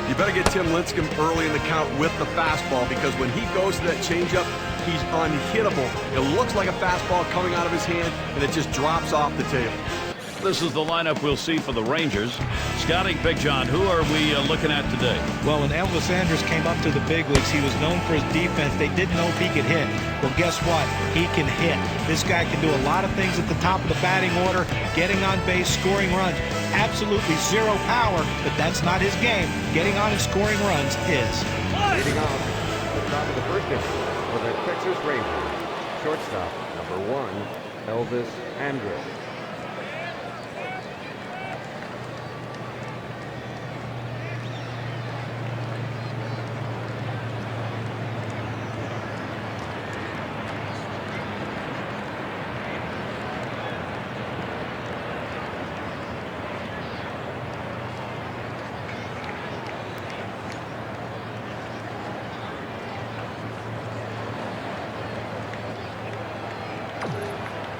You better get Tim Lincecum early in the count with the fastball, because when he goes to that changeup, he's unhittable. It looks like a fastball coming out of his hand, and it just drops off the table. This is the lineup we'll see for the Rangers. Scouting pick, John. Who are we looking at today? Well, when Elvis Andrus came up to the big leagues, he was known for his defense. They didn't know if he could hit. Well, guess what? He can hit. This guy can do a lot of things at the top of the batting order, getting on base, scoring runs. Absolutely zero power, but that's not his game. Getting on and scoring runs is. Leading off the top of the first inning for the Texas Rangers, shortstop number 1, Elvis Andrus.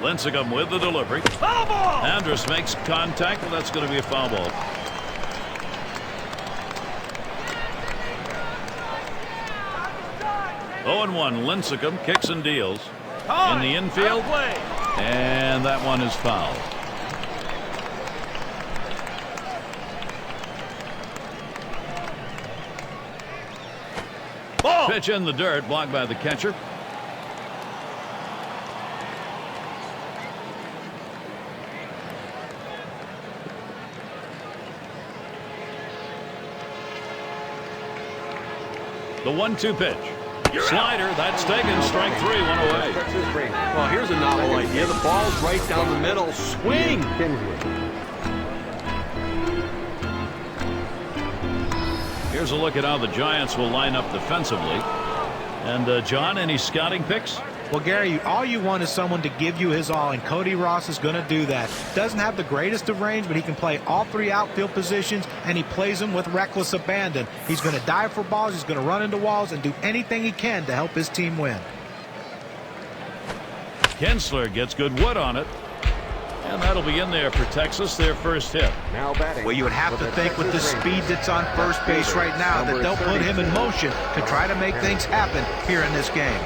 Lincecum with the delivery. Foul ball! Andrus makes contact, and that's going to be a foul ball. Oh, 0-1. Lincecum kicks and deals in the infield, and that one is fouled. Ball. Pitch in the dirt, blocked by the catcher. The 1-2 pitch. Slider, that's taken. Strike 3, one away. Well, here's a novel idea. The ball's right down the middle. Swing! Here's a look at how the Giants will line up defensively. And, John, any scouting picks? Well, Gary, all you want is someone to give you his all, and Cody Ross is going to do that. Doesn't have the greatest of range, but he can play all 3 outfield positions, and he plays them with reckless abandon. He's going to dive for balls, he's going to run into walls, and do anything he can to help his team win. Kinsler gets good wood on it. And that'll be in there for Texas, their first hit. Now batting. Well, you would have to think with the speed that's on first base right now that they'll put him in motion to try to make things happen here in this game.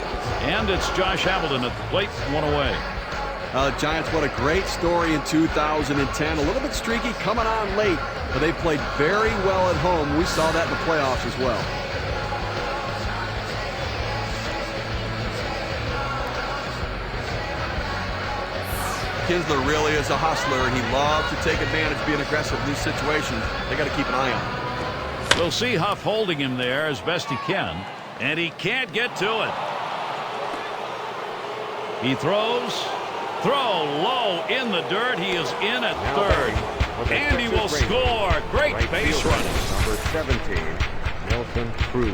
And it's Josh Hamilton at the plate, one away. Giants, what a great story in 2010. A little bit streaky coming on late, but they played very well at home. We saw that in the playoffs as well. Kinsler really is a hustler, and he loves to take advantage, being aggressive in these situations. They got to keep an eye on him. We'll see Huff holding him there as best he can, and he can't get to it. He throws. Throw low in the dirt. He is in at third. And he will score. Great base running. Number 17, Nelson Cruz.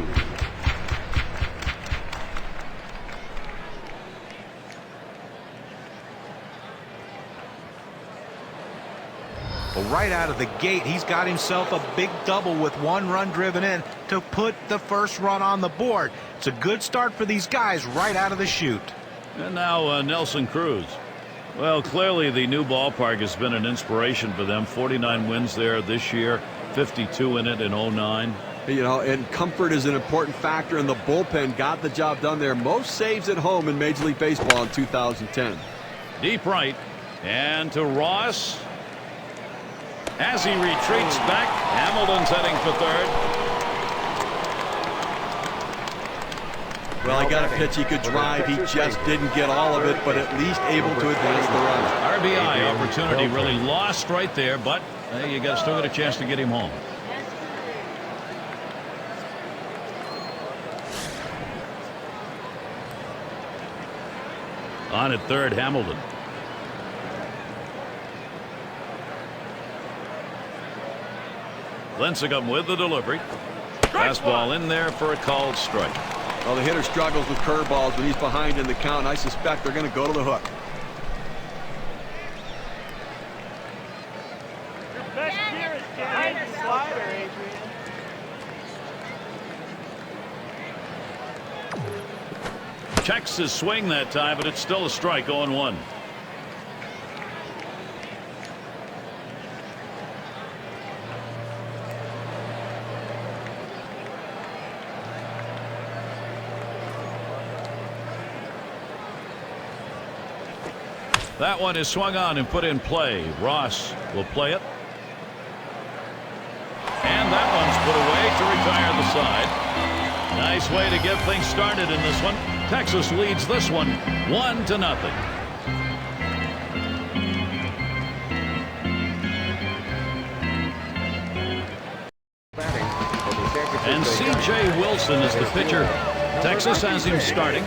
Well, right out of the gate, he's got himself a big double with 1 run driven in to put the first run on the board. It's a good start for these guys right out of the chute. And now Nelson Cruz. Well, clearly the new ballpark has been an inspiration for them. 49 wins there this year, 52 in it in 09. You know, and comfort is an important factor, and the bullpen got the job done there. Most saves at home in Major League Baseball in 2010. Deep right, and to Ross. As he retreats back, Hamilton's heading for third. Well, he got a pitch he could drive. He just didn't get all of it, but at least able to advance the run. RBI opportunity really lost right there, but hey, you still got a chance to get him home. On at third, Hamilton. Lincecum with the delivery. Fastball in there for a called strike. Well, the hitter struggles with curveballs when he's behind in the count. I suspect they're going to go to the hook. Your best gear is behind the slider, Adrian. Checks his swing that time, but it's still a strike, 0-1. That one is swung on and put in play. Ross will play it. And that one's put away to retire the side. Nice way to get things started in this one. Texas leads this one 1-0. And C.J. Wilson is the pitcher. Texas has him starting.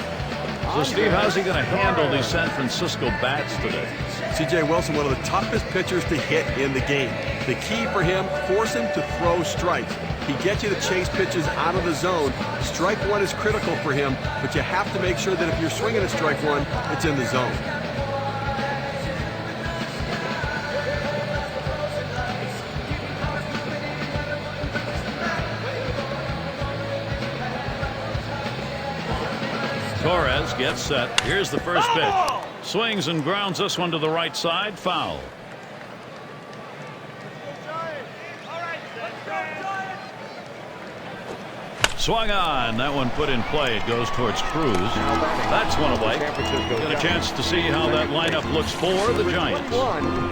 So, Steve, how's he going to handle these San Francisco bats today? C.J. Wilson, one of the toughest pitchers to hit in the game. The key for him, force him to throw strikes. He gets you to chase pitches out of the zone. Strike one is critical for him, but you have to make sure that if you're swinging at strike one, it's in the zone. Torres gets set. Here's the first pitch. Swings and grounds this one to the right side. Foul. Swung on. That one put in play. It goes towards Cruz. That's one away. Got a chance to see how that lineup looks for the Giants.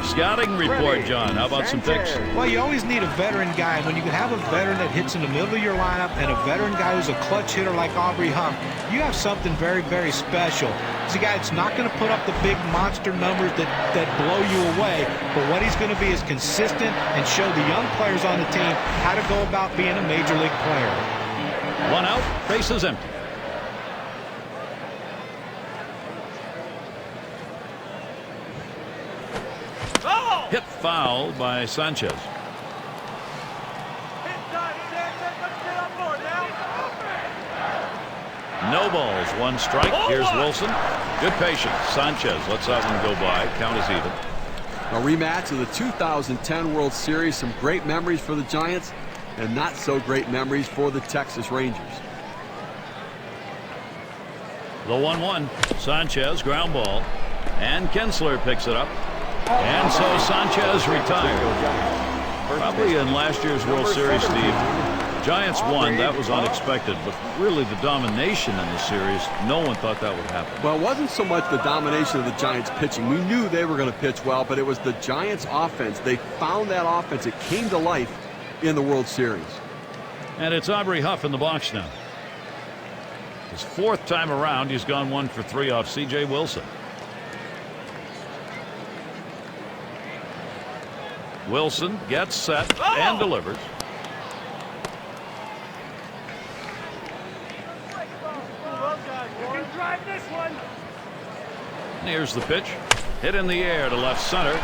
Scouting report, John. How about some picks? Well, you always need a veteran guy. When you can have a veteran that hits in the middle of your lineup and a veteran guy who's a clutch hitter like Aubrey Huff, you have something very, very special. He's a guy that's not going to put up the big monster numbers that blow you away, but what he's going to be is consistent and show the young players on the team how to go about being a major league player. One out, bases empty. Hit foul by Sanchez. No balls, one strike. Here's Wilson. Good patience. Sanchez lets that one go by. Count is even. A rematch of the 2010 World Series. Some great memories for the Giants and not so great memories for the Texas Rangers. The 1-1. Sanchez ground ball. And Kinsler picks it up. And so Sanchez retired. Probably in last year's World Series, Steve, Giants won. That was unexpected, but really the domination in the series, no one thought that would happen. Well, it wasn't so much the domination of the Giants pitching. We knew they were going to pitch well, but it was the Giants offense. They found that offense. It came to life in the World Series. And it's Aubrey Huff in the box now. His fourth time around, he's gone 1 for 3 off C.J. Wilson. Wilson gets set and delivers. Here's the pitch. Hit in the air to left center.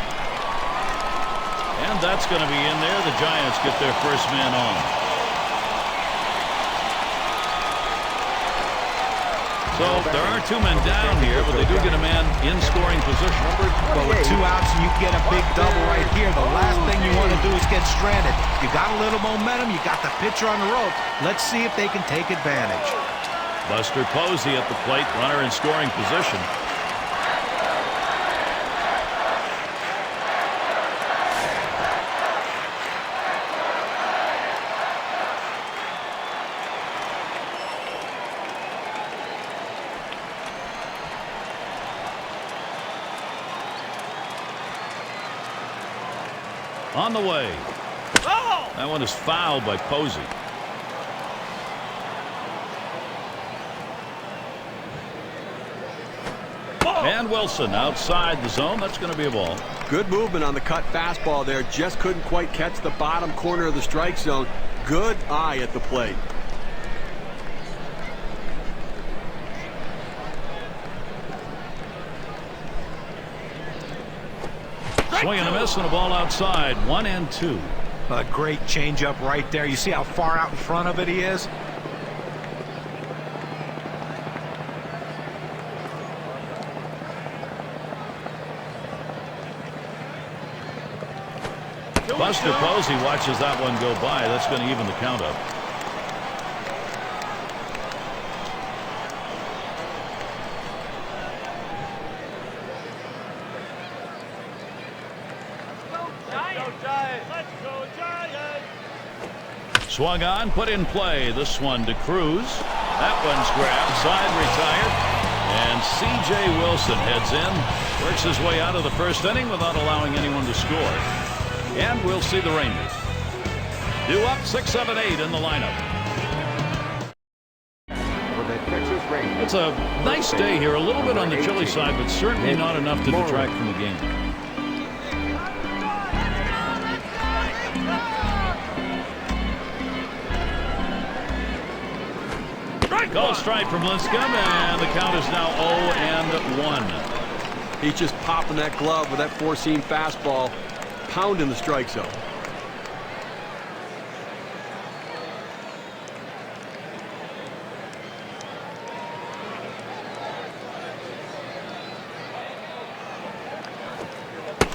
And that's going to be in there. The Giants get their first man on. So there are 2 men down here, but they do get a man in scoring position. Well, with 2 outs, you get a big double right here. The last thing you want to do is get stranded. You got a little momentum. You got the pitcher on the rope. Let's see if they can take advantage. Buster Posey at the plate, runner in scoring position. On the way. That one is fouled by Posey. And Wilson outside the zone. That's going to be a ball. Good movement on the cut fastball there. Just couldn't quite catch the bottom corner of the strike zone. Good eye at the plate. Swing and a miss and a ball outside. 1-2. A great changeup right there. You see how far out in front of it he is? Buster Posey watches that one go by. That's going to even the count up. Swung on, put in play. This one to Cruz. That one's grabbed, side retired. And C.J. Wilson heads in, works his way out of the first inning without allowing anyone to score. And we'll see the Rangers due up 6-7-8 in the lineup. For the Texas Rangers. It's a nice day here, a little bit on the chilly side, but certainly not enough to detract from the game. Call strike from Lincecum, and the count is now 0-1. He's just popping that glove with that four-seam fastball, pounding the strike zone.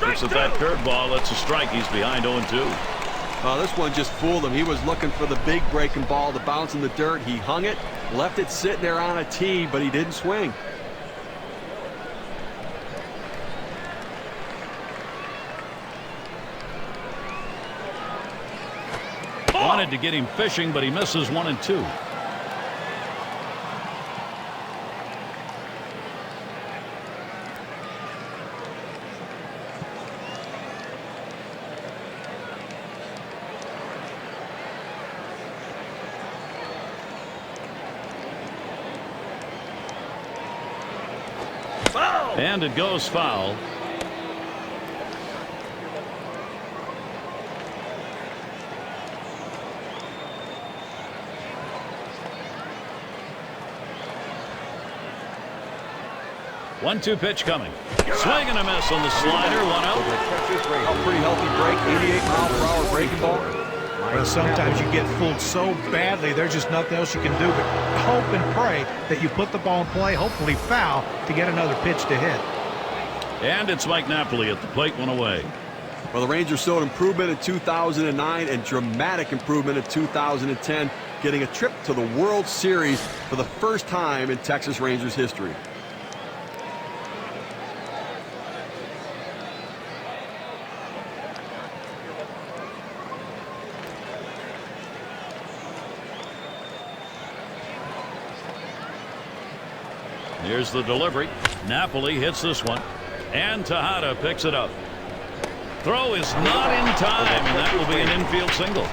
Looks at that curveball. That's a strike. He's behind 0-2. This one just fooled him. He was looking for the big breaking ball to bounce in the dirt. He hung it, left it sitting there on a tee, but he didn't swing. Wanted to get him fishing, but he misses 1 and 2. And it goes foul. One-two pitch coming. Swing and a miss on the slider. 1 out. A pretty healthy break. 88 mile per hour breaking ball. Well, sometimes you get fooled so badly, there's just nothing else you can do but hope and pray that you put the ball in play, hopefully foul, to get another pitch to hit. And it's Mike Napoli at the plate, 1 away. Well, the Rangers showed improvement in 2009 and dramatic improvement in 2010, getting a trip to the World Series for the first time in Texas Rangers history. Here's the delivery. Napoli hits this one. And Tejada picks it up. Throw is not in time, and that will be an infield single.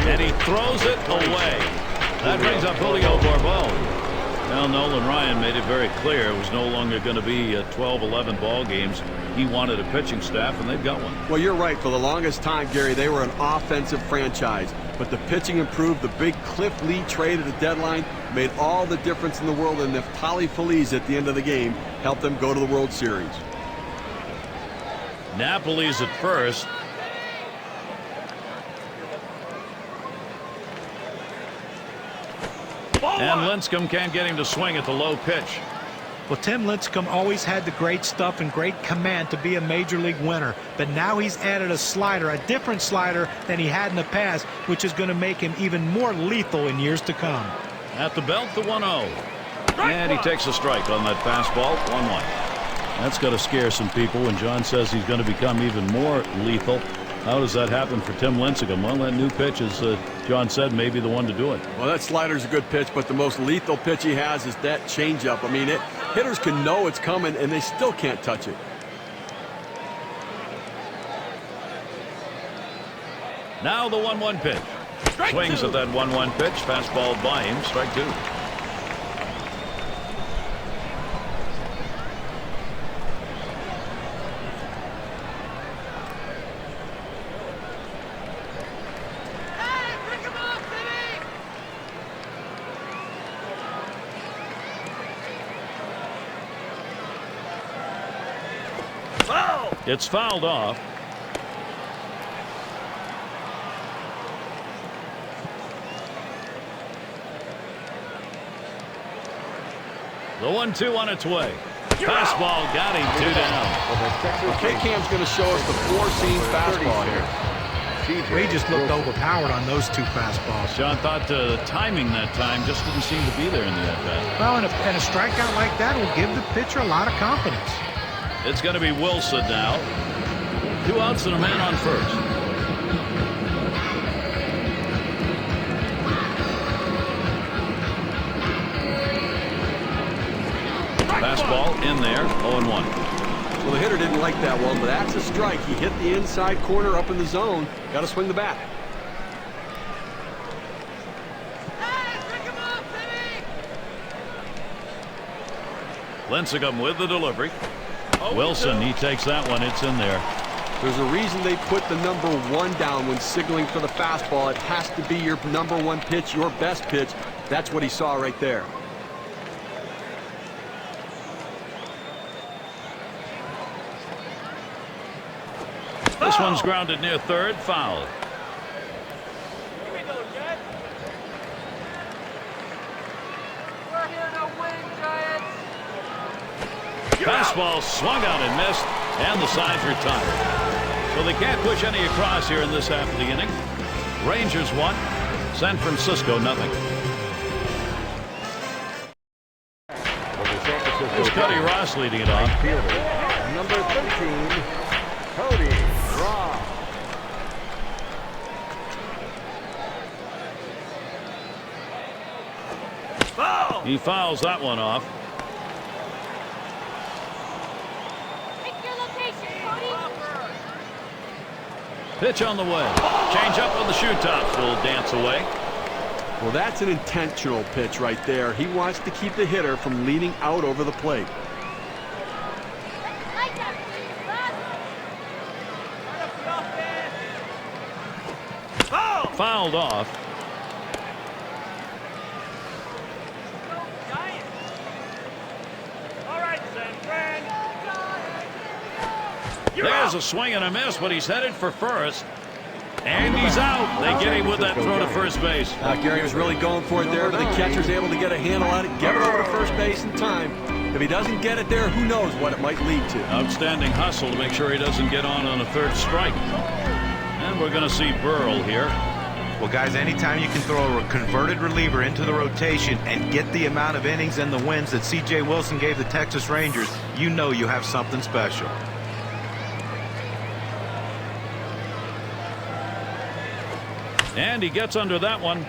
And he throws it away. That brings up Julio Bourbon. Well, Nolan Ryan made it very clear it was no longer going to be 12-11 ball games. He wanted a pitching staff, and they've got one. Well, you're right. For the longest time, Gary, they were an offensive franchise. But the pitching improved. The big Cliff Lee trade at the deadline made all the difference in the world. And Neftali Feliz at the end of the game helped them go to the World Series. Napoli's at first. And Lincecum can't get him to swing at the low pitch. Well, Tim Lincecum always had the great stuff and great command to be a major league winner. But now he's added a slider, a different slider than he had in the past, which is going to make him even more lethal in years to come. At the belt, the 1-0. And he takes a strike on that fastball. 1-1. That's got to scare some people when John says he's going to become even more lethal. How does that happen for Tim Lincecum? Well, that new pitch, as John said, may be the one to do it. Well, that slider's a good pitch, but the most lethal pitch he has is that changeup. I mean, hitters can know it's coming, and they still can't touch it. Now the 1-1 pitch. Swings at that 1-1 pitch. Fastball by him. Strike 2. It's fouled off. The 1-2 on its way. Fastball got him 2 down. K-Cam's going to show us the four-seam fastball here. He just looked overpowered on those 2 fastballs. John thought the timing that time just didn't seem to be there in the at-bat. Well, and a strikeout like that will give the pitcher a lot of confidence. It's going to be Wilson now. 2 outs and a man on first. fastball in there, 0-1. Well, the hitter didn't like that one, but that's a strike. He hit the inside corner up in the zone. Got to swing the bat. Lincecum with the delivery. Wilson, he takes that one. It's in there. There's a reason they put the number 1 down when signaling for the fastball. It has to be your number 1 pitch, your best pitch. That's what he saw right there. This one's grounded near third, foul. Here we go, Jet. We're here to win, Giants. Fastball swung out and missed, and the side's retired. So they can't push any across here in this half of the inning. Rangers 1, San Francisco nothing. It's Cody Ross leading it off. Number 13, Cody Ross. He fouls that one off. Pick your location, Cody. Pitch on the way. Change up on the shoe tops will dance away. Well, that's an intentional pitch right there. He wants to keep the hitter from leaning out over the plate. Like that, please, Ross. Fouled off. Giants. All right, San Fran. There's a swing and a miss, but he's headed for first. And he's out. They get him with that throw to first base. Gary was really going for it there, but the catcher's able to get a handle on it, get it over to first base in time. If he doesn't get it there, who knows what it might lead to. Outstanding hustle to make sure he doesn't get on a third strike. And we're going to see Burrell here. Well, guys, anytime you can throw a converted reliever into the rotation and get the amount of innings and the wins that C.J. Wilson gave the Texas Rangers, you know you have something special. And he gets under that one. 2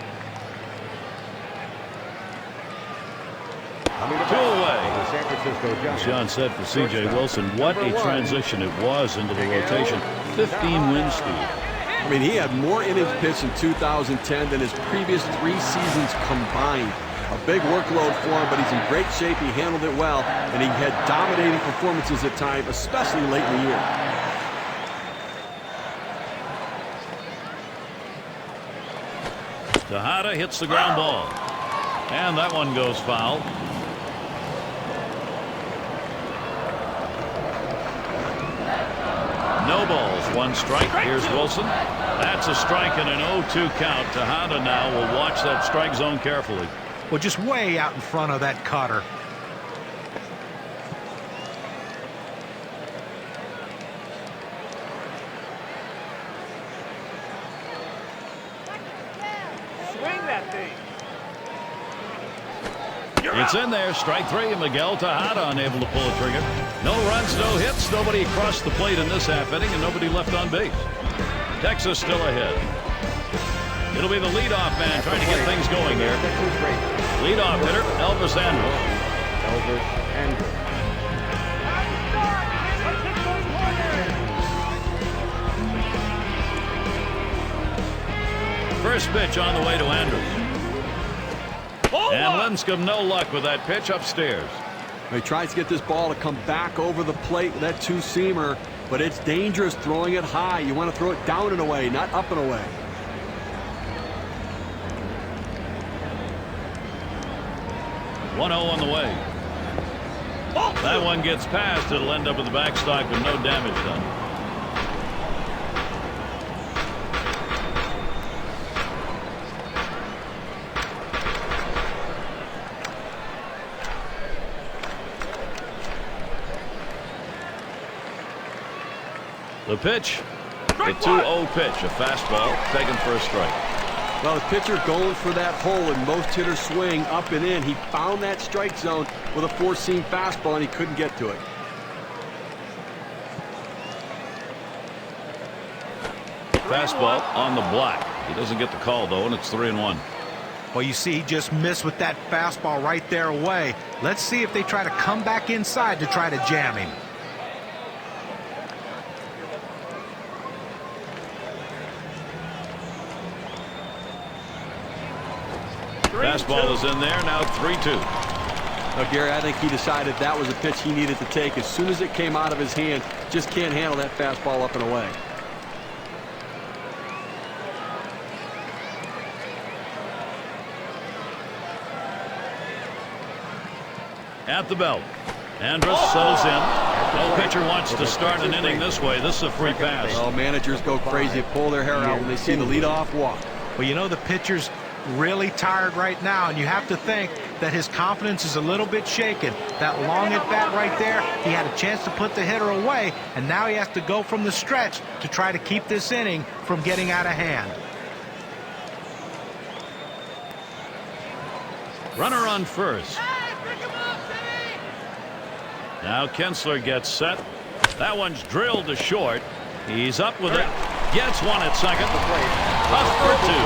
away. San Francisco Giants. John said for C.J. Wilson, what a transition it was into the rotation. 15 win speed. I mean, he had more innings pitched in 2010 than his previous 3 seasons combined. A big workload for him, but he's in great shape. He handled it well, and he had dominating performances at times, especially late in the year. Tejada hits the ground ball. And that one goes foul. No balls, 1 strike. Here's Wilson. That's a strike and an 0-2 count. Tejada now will watch that strike zone carefully. Well, just way out in front of that cutter. Swing that thing. It's in there. Strike 3. Miguel Tejada unable to pull a trigger. No runs, no hits. Nobody crossed the plate in this half inning, and nobody left on base. Texas still ahead. It'll be the leadoff man trying to get things going here. Leadoff hitter, Elvis Andrus. Elvis Andrus. First pitch on the way to Andrus. And Lincecum no luck with that pitch upstairs. He tries to get this ball to come back over the plate with that 2-seamer, but it's dangerous throwing it high. You want to throw it down and away, not up and away. One 0 on the way. That one gets past. It'll end up with the backstop with no damage done. The pitch, the 2-0 pitch, a fastball taken for a strike. Well, the pitcher going for that hole, and most hitters swing up and in. He found that strike zone with a 4-seam fastball, and he couldn't get to it. Fastball on the block. He doesn't get the call, though, and it's 3-1. Well, you see, he just missed with that fastball right there away. Let's see if they try to come back inside to try to jam him. Fastball is in there, now 3-2. Now, Gary, I think he decided that was a pitch he needed to take. As soon as it came out of his hand, just can't handle that fastball up and away. At the belt. Andrus settles in. No pitcher wants to start an inning this way. This is a free pass. Well, managers go crazy, pull their hair out when they see the leadoff walk. Well, you know, the pitcher's really tired right now, and you have to think that his confidence is a little bit shaken. That long at bat right there, he had a chance to put the hitter away, and now he has to go from the stretch to try to keep this inning from getting out of hand. Runner on first. Now Kinsler gets set. That one's drilled to short. He's up with it. Gets one at second. Up for two.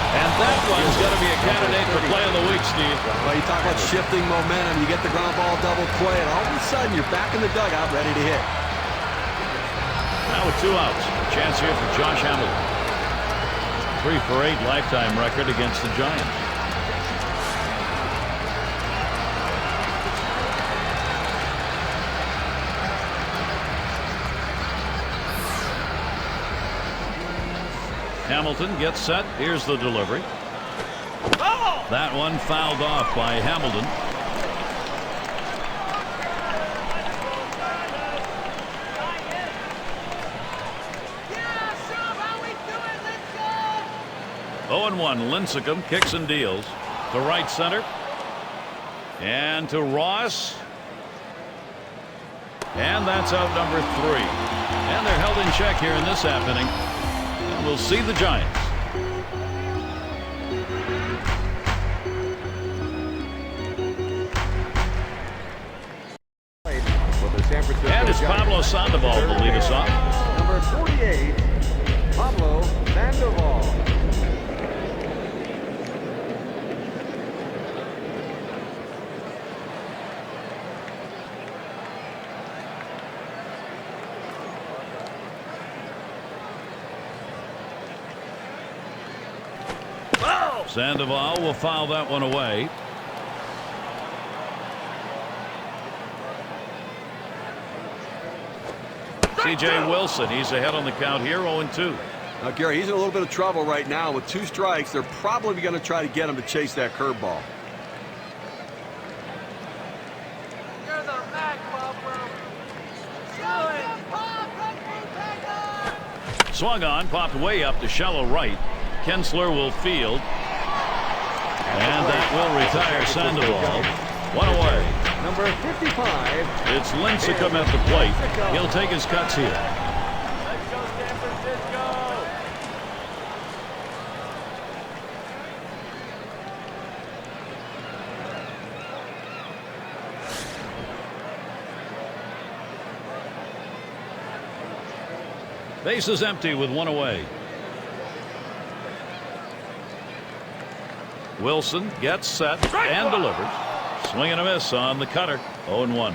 And that one's going to be a candidate for play of the week, Steve. Well, you talk about shifting momentum. You get the ground ball double play, and all of a sudden you're back in the dugout ready to hit. Now with 2 outs. Chance here for Josh Hamilton. 3 for 8 lifetime record against the Giants. Hamilton gets set. Here's the delivery. That one fouled off by Hamilton. Yeah, 0-1. Lincecum kicks and deals to right center. And to Ross. And that's out number 3. And they're held in check here in this half inning. We'll see the Giants. And it's Pablo Sandoval to lead us off. Number 48, Pablo Sandoval. Sandoval will foul that one away. C.J. Wilson, he's ahead on the count here, 0-2. Now, Gary, he's in a little bit of trouble right now. With 2 strikes, they're probably going to try to get him to chase that curveball. Swung on, popped way up to shallow right. Kinsler will field. And that will retire Sandoval. 1 away. Number 55. It's Lincecum at the plate. He'll take his cuts here. Let's go, San Francisco. Base is empty with 1 away. Wilson gets set and delivers. Swing and a miss on the cutter. 0-1.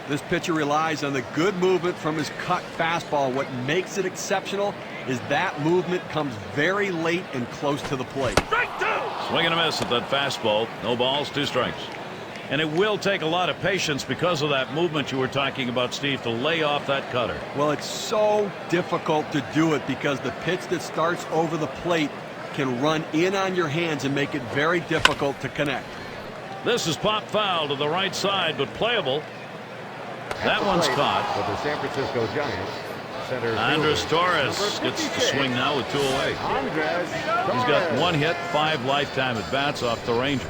This pitcher relies on the good movement from his cut fastball. What makes it exceptional is that movement comes very late and close to the plate. Swing and a miss at that fastball. No balls, 2 strikes. And it will take a lot of patience because of that movement you were talking about, Steve, to lay off that cutter. Well, it's so difficult to do it because the pitch that starts over the plate can run in on your hands and make it very difficult to connect. This is pop foul to the right side, but playable. That one's caught. For the San Francisco Giants, center Andrus fielder, Torres number gets to 56, swing now with 2 away. Andrus He's got Torres. 1 hit, 5 lifetime at-bats off the Rangers.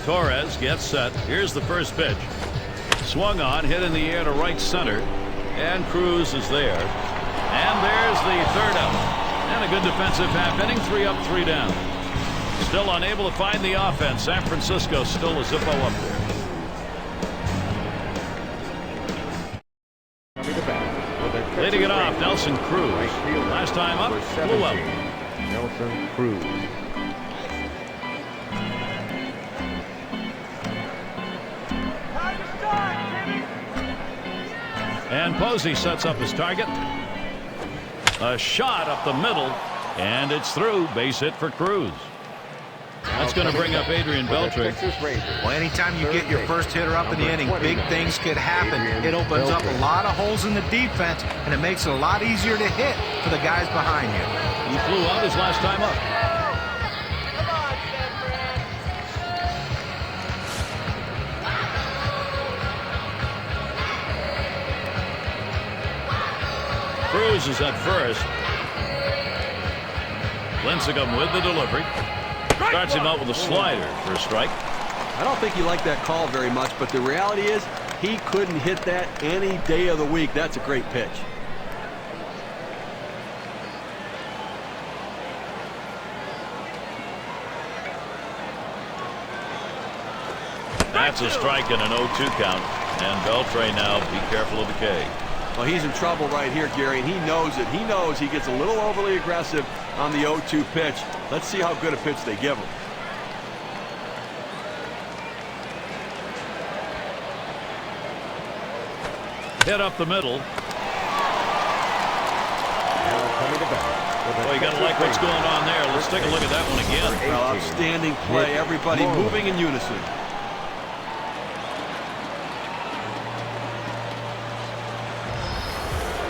Torres gets set. Here's the first pitch. Swung on, hit in the air to right center. And Cruz is there. And there's the 3rd out. And a good defensive half inning. 3 up, 3 down. Still unable to find the offense. San Francisco still a Zippo up there. Leading it off Nelson Cruz. Last time up, Number blew out. 17, Nelson Cruz. And Posey sets up his target. A shot up the middle, and it's through. Base hit for Cruz. That's going to bring up Adrian Beltre. Well, anytime you get your first hitter up in the inning, big things could happen. It opens up a lot of holes in the defense, and it makes it a lot easier to hit for the guys behind you. He flew out his last time up. Cruz is at first. Lincecum with the delivery. Starts him out with a slider for a strike. I don't think he liked that call very much, but the reality is he couldn't hit that any day of the week. That's a great pitch. That's a strike and an 0-2 count. And Beltre now, be careful of the K. Well, he's in trouble right here, Gary, and he knows it. He knows he gets a little overly aggressive on the 0-2 pitch. Let's see how good a pitch they give him. Hit up the middle. Well, you got to like what's going on there. Let's take a look at that one again. Well, outstanding play. Everybody moving in unison.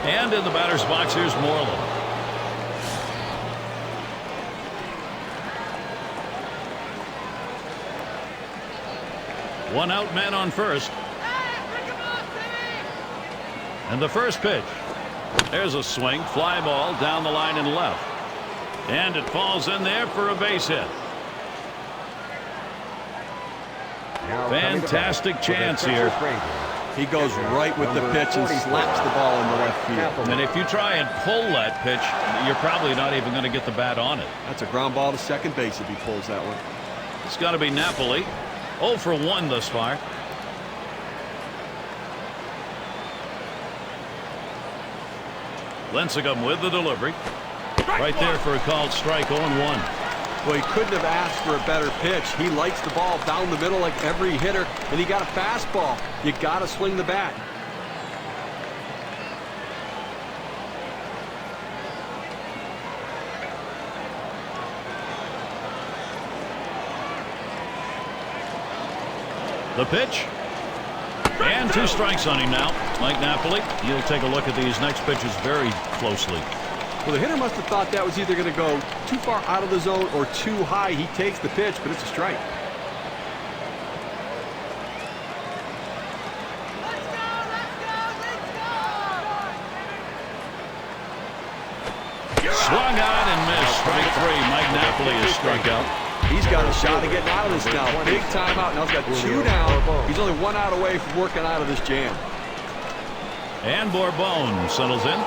And in the batter's box, here's Moreland. One out, man on first. And the first pitch. There's a swing, fly ball down the line and left. And it falls in there for a base hit. Fantastic chance here. He goes right with the pitch and slaps the ball in the left field. And if you try and pull that pitch, you're probably not even going to get the bat on it. That's a ground ball to second base if he pulls that one. It's got to be Napoli. 0 for 1 thus far. Lincecum with the delivery. Right there for a called strike. 0-1. Well, he couldn't have asked for a better pitch. He lights the ball down the middle like every hitter, and he got a fastball. You got to swing the bat. The pitch. And 2 strikes on him now. Mike Napoli. You'll take a look at these next pitches very closely. Well, the hitter must have thought that was either going to go too far out of the zone or too high. He takes the pitch, but it's a strike. Swung on and missed. Strike 3. Mike Napoli is struck out. He's got a shot of getting out of this now. Big timeout. Now he's got 2 down. He's only 1 out away from working out of this jam. And Bourbon settles in.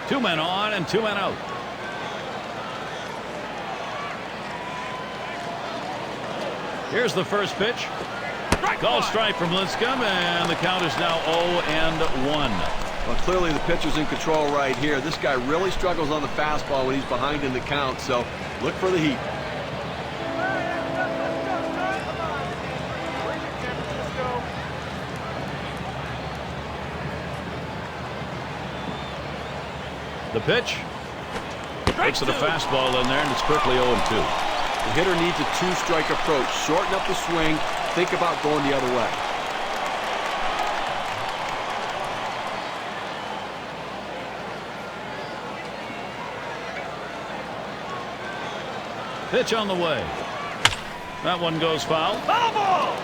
Two men on and 2 men out. Here's the first pitch. Call strike from Lincecum, and the count is now 0-1. Well, clearly the pitcher's in control right here. This guy really struggles on the fastball when he's behind in the count, so look for the heat. The pitch. Looks at a fastball in there, and it's quickly 0-2. The hitter needs a 2-strike approach. Shorten up the swing. Think about going the other way. Pitch on the way. That one goes foul. Foul ball!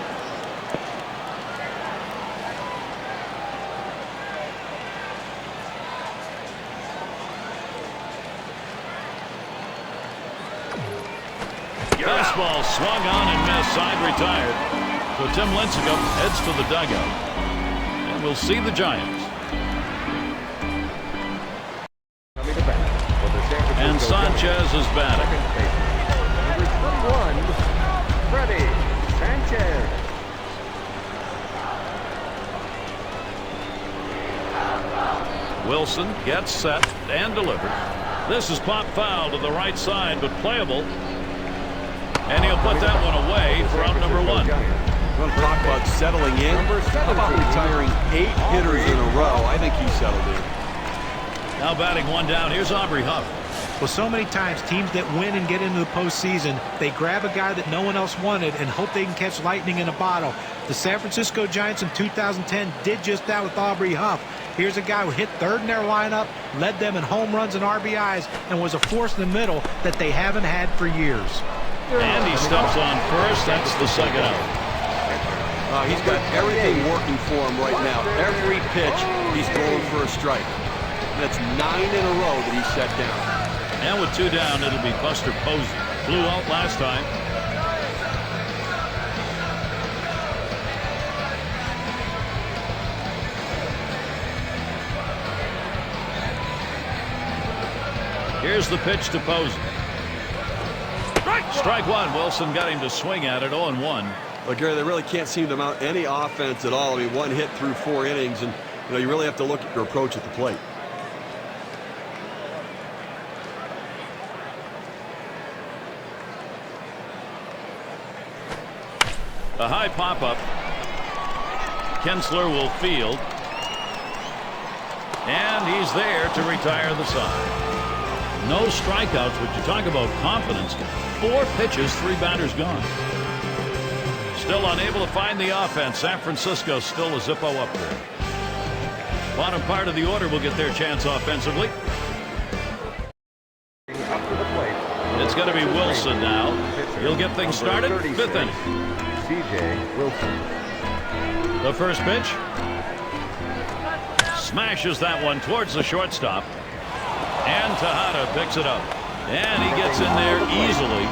Fastball swung on and missed. Side retired. So Tim Lincecum heads to the dugout. And we'll see the Giants. And Sanchez is batting. 31, Freddie Sanchez. Wilson gets set and delivers. This is pop foul to the right side, but playable. And he'll put that one away for out number 1. We're going to talk about settling in. How about retiring 8 hitters in a row? I think he's settled in. Now batting one down. Here's Aubrey Huff. Well, so many times teams that win and get into the postseason, they grab a guy that no one else wanted and hope they can catch lightning in a bottle. The San Francisco Giants in 2010 did just that with Aubrey Huff. Here's a guy who hit third in their lineup, led them in home runs and RBIs, and was a force in the middle that they haven't had for years. And he steps on first. That's the second out. He's got everything working for him right now. Every pitch, he's going for a strike. That's 9 in a row that he's set down. And with 2 down, it'll be Buster Posey. Flew out last time. Here's the pitch to Posey. Strike 1. Wilson got him to swing at it. 0-1. Well, Gary, they really can't seem to mount any offense at all. I mean, 1 hit through 4 innings, and you really have to look at your approach at the plate. A high pop-up. Kinsler will field. And he's there to retire the side. No strikeouts, but you talk about confidence. 4 pitches, 3 batters gone. Still unable to find the offense. San Francisco still a Zippo up there. Bottom part of the order will get their chance offensively. It's going to be Wilson now. He'll get things started. 5th inning. C.J. Wilson. The first pitch. Smashes that one towards the shortstop. And Tejada picks it up. And he gets in there easily.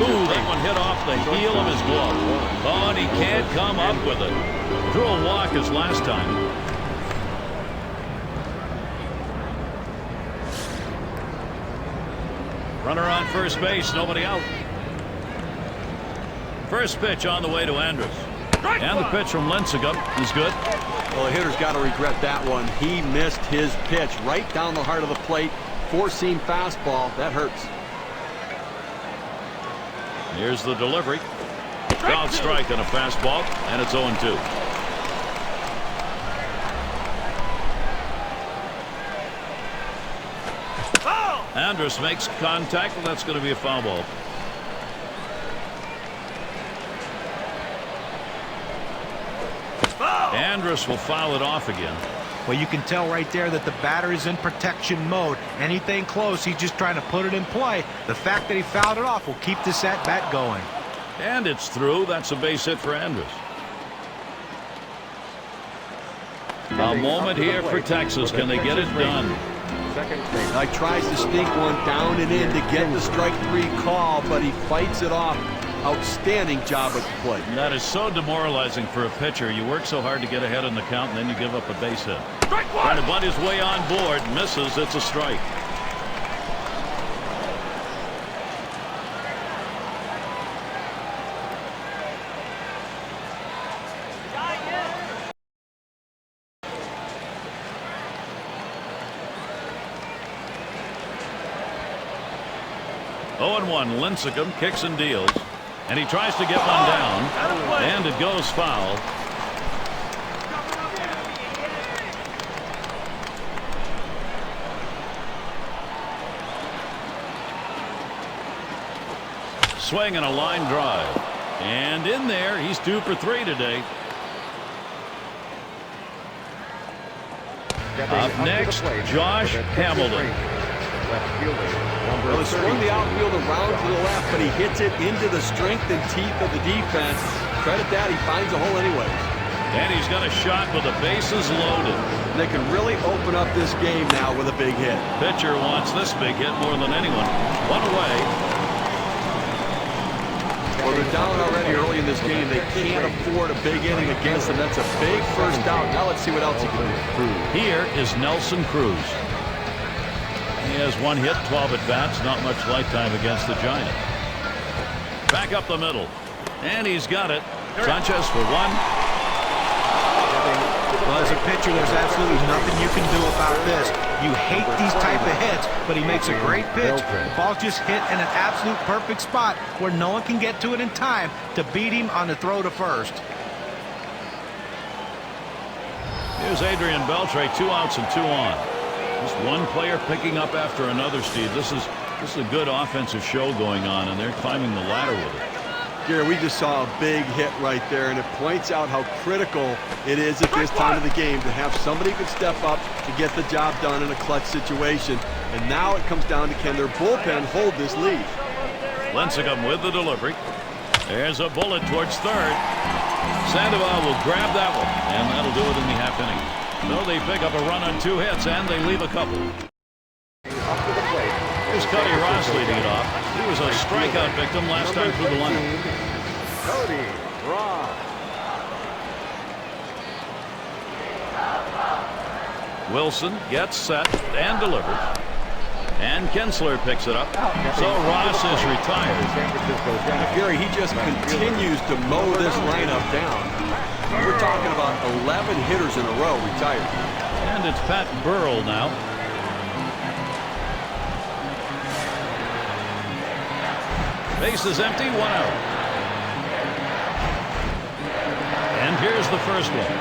Ooh, that one hit off the heel of his glove. Oh, and he can't come up with it. Drew a walk as last time. Runner on first base, nobody out. First pitch on the way to Andrus. And the pitch from Lincecum is good. Well, the hitter's got to regret that one. He missed his pitch right down the heart of the plate. 4-seam fastball. That hurts. Here's the delivery. Foul strike on a fastball, and it's 0-2. Andrus makes contact, and that's going to be a foul ball. Andrus will foul it off again. Well, you can tell right there that the batter is in protection mode. Anything close, he's just trying to put it in play. The fact that he fouled it off will keep this at-bat going. And it's through. That's a base hit for Andrus. A moment here for Texas. Can they get it done? He tries to sneak one down and in to get the strike 3 call, but he fights it off. Outstanding job at the plate. That is so demoralizing for a pitcher. You work so hard to get ahead in the count, and then you give up a base hit. Trying to bunt his way on board. Misses. It's a strike. Oh, 0-1. Lincecum kicks and deals. And he tries to get one down. And it goes foul. Swing and a line drive. And in there, he's 2 for 3 today. Up next, Josh Hamilton. Well, he swung the outfield around to the left, but he hits it into the strength and teeth of the defense. Credit that, he finds a hole anyways. And he's got a shot with the bases loaded. They can really open up this game now with a big hit. Pitcher wants this big hit more than anyone. One away. Well, they're down already early in this game. They can't afford a big inning against them. That's a big first out. Now let's see what else he can do. Here is Nelson Cruz. He has 1 hit, 12 at-bats, not much lifetime against the Giants. Back up the middle. And he's got it. Sanchez for one. Well, as a pitcher, there's absolutely nothing you can do about this. You hate these type of hits, but he makes a great pitch. The ball's just hit in an absolute perfect spot where no one can get to it in time to beat him on the throw to first. Here's Adrian Beltre, 2 outs and 2 on. Just one player picking up after another, Steve. This is a good offensive show going on, and they're climbing the ladder with it. Gary, we just saw a big hit right there, and it points out how critical it is at this time of the game to have somebody who can step up to get the job done in a clutch situation. And now it comes down to, can their bullpen hold this lead? Lincecum with the delivery. There's a bullet towards third. Sandoval will grab that one, and that'll do it in the half inning. So they pick up a run on 2 hits, and they leave a couple. Here's Cody Ross leading it off. He was a strikeout victim last time through the lineup. Cody Ross. Wilson gets set and delivers. And Kinsler picks it up. So Ross is retired. Gary, he just continues to mow this lineup down. We're talking about 11 hitters in a row retired. And it's Pat Burrell now. Base is empty, 1 out. And here's the first one.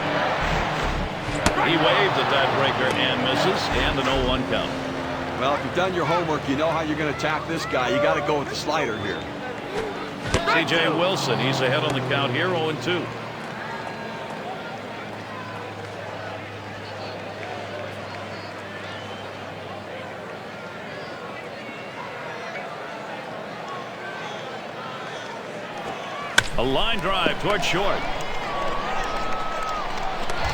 He waved at that breaker and misses, and an 0-1 count. Well, if you've done your homework, you know how you're going to attack this guy. You got to go with the slider here. C.J. Wilson, he's ahead on the count here, 0-2. A line drive towards short.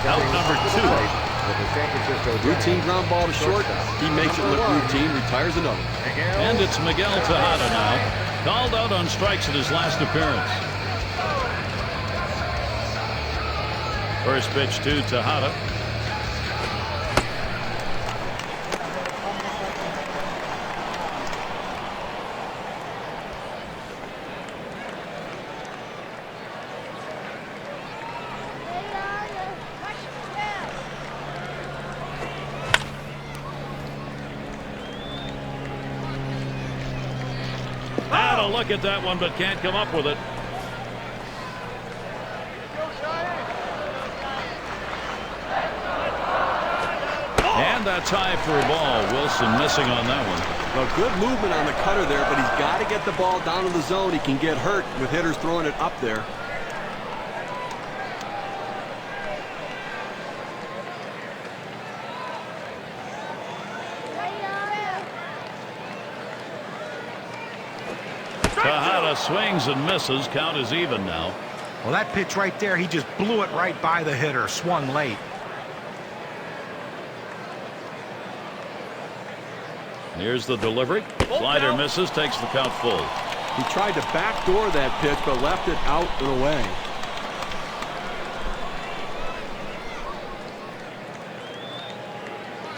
Out number 2. Routine ground ball to short. He makes it look routine, retires another. And it's Miguel Tejada now. Called out on strikes at his last appearance. First pitch to Tejada. Look at that one, but can't come up with it. And that's high for a ball. Wilson missing on that one. Well, good movement on the cutter there, but he's got to get the ball down to the zone. He can get hurt with hitters throwing it up there. Tejada swings and misses. Count is even now. Well, that pitch right there, he just blew it right by the hitter. Swung late. Here's the delivery. Slider misses, takes the count full. He tried to backdoor that pitch, but left it out and away.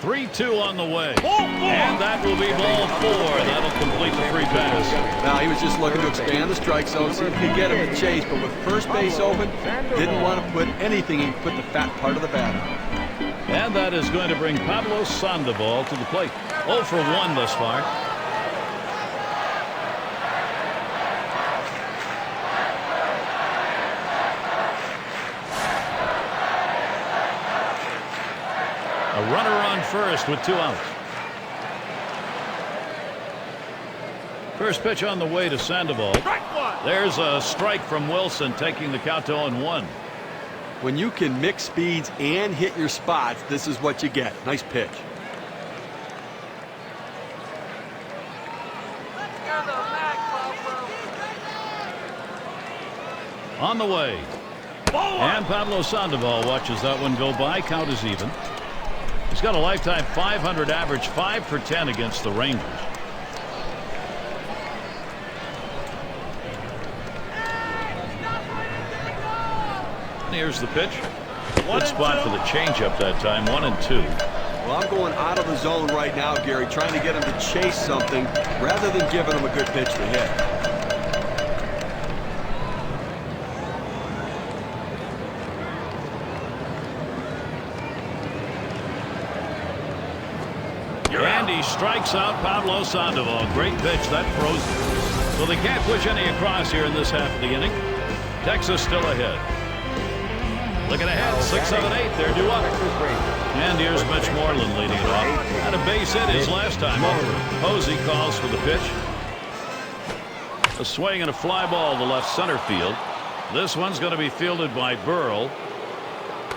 Three-2 on the way. And that will be ball 4. That'll complete the free pass. Now, he was just looking to expand the strike zone, see if he could get him to chase, but with first base open, didn't want to put anything. He put the fat part of the bat on. And that is going to bring Pablo Sandoval to the plate. 0 for 1 thus far. A runner on first with 2 outs. First pitch on the way to Sandoval. There's a strike from Wilson, taking the count to 0-1. When you can mix speeds and hit your spots, this is what you get. Nice pitch. On the way. And Pablo Sandoval watches that one go by. Count is even. He's got a lifetime .500 average, 5 for 10 against the Rangers. Here's the pitch. Good spot for the changeup that time. 1-2. Well, I'm going out of the zone right now, Gary, trying to get him to chase something rather than giving him a good pitch to hit. And he strikes out Pablo Sandoval. Great pitch. That froze. So they can't push any across here in this half of the inning. Texas still ahead. Looking ahead, 6, 7, 8. They're due up. And here's Mitch Moreland leading it off. Had a base hit his last time over. Posey calls for the pitch. A swing and a fly ball to left center field. This one's going to be fielded by Burrell.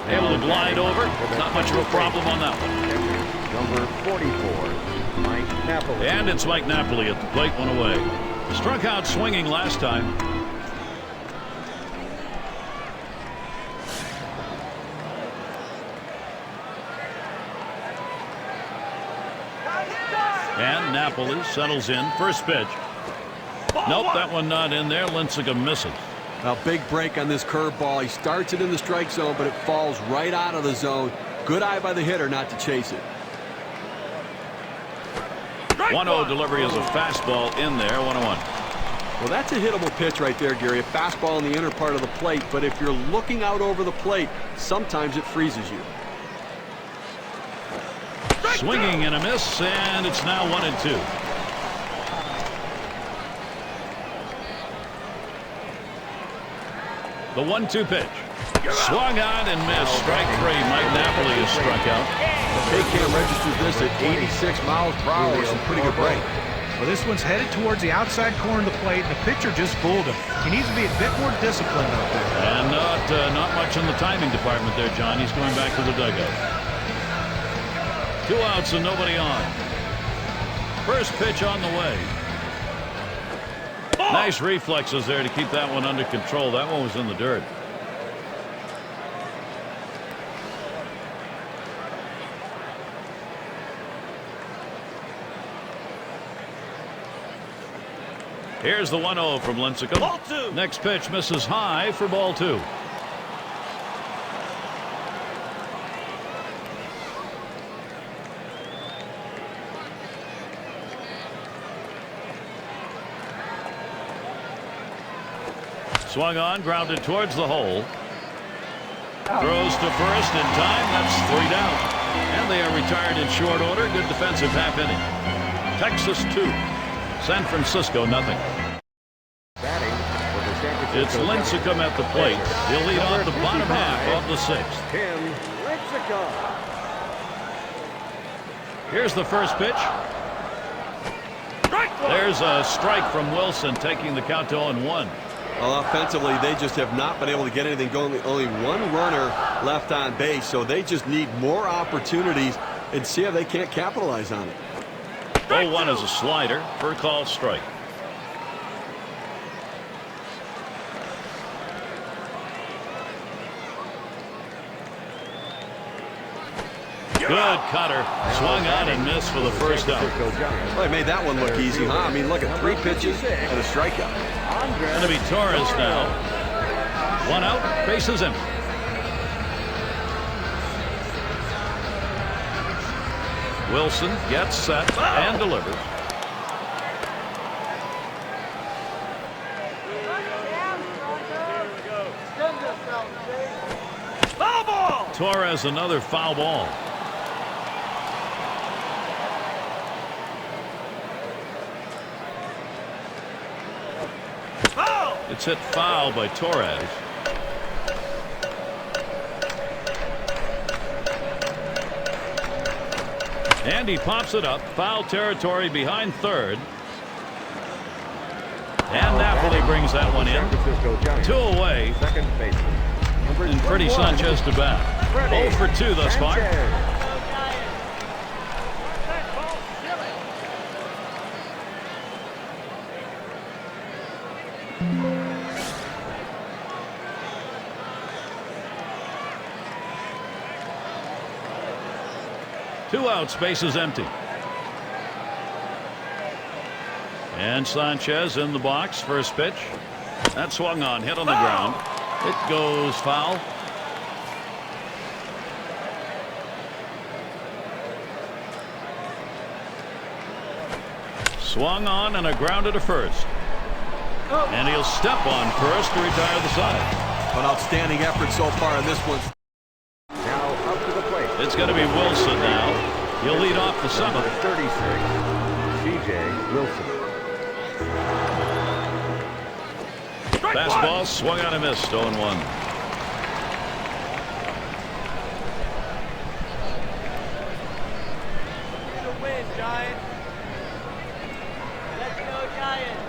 Able to glide over. Not much of a problem on that one. Number 44, Mike Napoli. And it's Mike Napoli at the plate, one away. Struck out swinging last time. And Napoli settles in. First pitch. Nope, that one not in there. Lincecum misses. A big break on this curveball. He starts it in the strike zone, but it falls right out of the zone. Good eye by the hitter not to chase it. 1-0 delivery is a fastball in there. 1-1. Well, that's a hittable pitch right there, Gary. A fastball in the inner part of the plate, but if you're looking out over the plate, sometimes it freezes you. Swinging and a miss, and it's now 1-2. The 1-2 pitch. Swung on and missed. Strike 3. Mike Napoli is struck out. K-Cam registers this at 86 miles per hour. Some pretty good break. Well, this one's headed towards the outside corner of the plate, and the pitcher just fooled him. He needs to be a bit more disciplined out there. And not much in the timing department there, John. He's going back to the dugout. 2 outs and nobody on. First pitch on the way. Nice reflexes there to keep that one under control. That one was in the dirt. Here's the 1-0 from Lincecum. Ball 2. Next pitch misses high for ball 2. Swung on, grounded towards the hole. Throws to first in time. That's 3 down. And they are retired in short order. Good defensive half inning. Texas 2. San Francisco nothing. It's Lincecum at the plate. He'll lead off the bottom half of the 6th. Tim Lincecum. Here's the first pitch. There's a strike from Wilson, taking the count to 0-1. Well, offensively, they just have not been able to get anything going. Only one runner left on base, so they just need more opportunities and see if they can't capitalize on it. 0-1 is a slider for a called strike. Good cutter. Swung on and missed for the first out. Well, they made that one look easy, huh? I mean, look at 3 pitches and a strikeout. Going to be Torres now. 1 out, bases empty. Wilson gets set and delivers. Foul ball. Torres another foul ball. Foul. It's hit foul by Torres. And he pops it up. Foul territory behind third. And Napoli brings that one in. 2 away. Second baseman. And Freddie Sanchez to bat. 0 for 2 thus far. Two out, space is empty. And Sanchez in the box. First pitch. That swung on, hit on the ground. It goes foul. Swung on and a grounded to first. And he'll step on first to retire the side. An outstanding effort so far in this one. Now up to the plate. It's going to be Wilson now. He'll lead off the number seventh. 36, C.J. Wilson. Fastball swung on and missed. 0-1. Win, Giants. Let's go, Giants.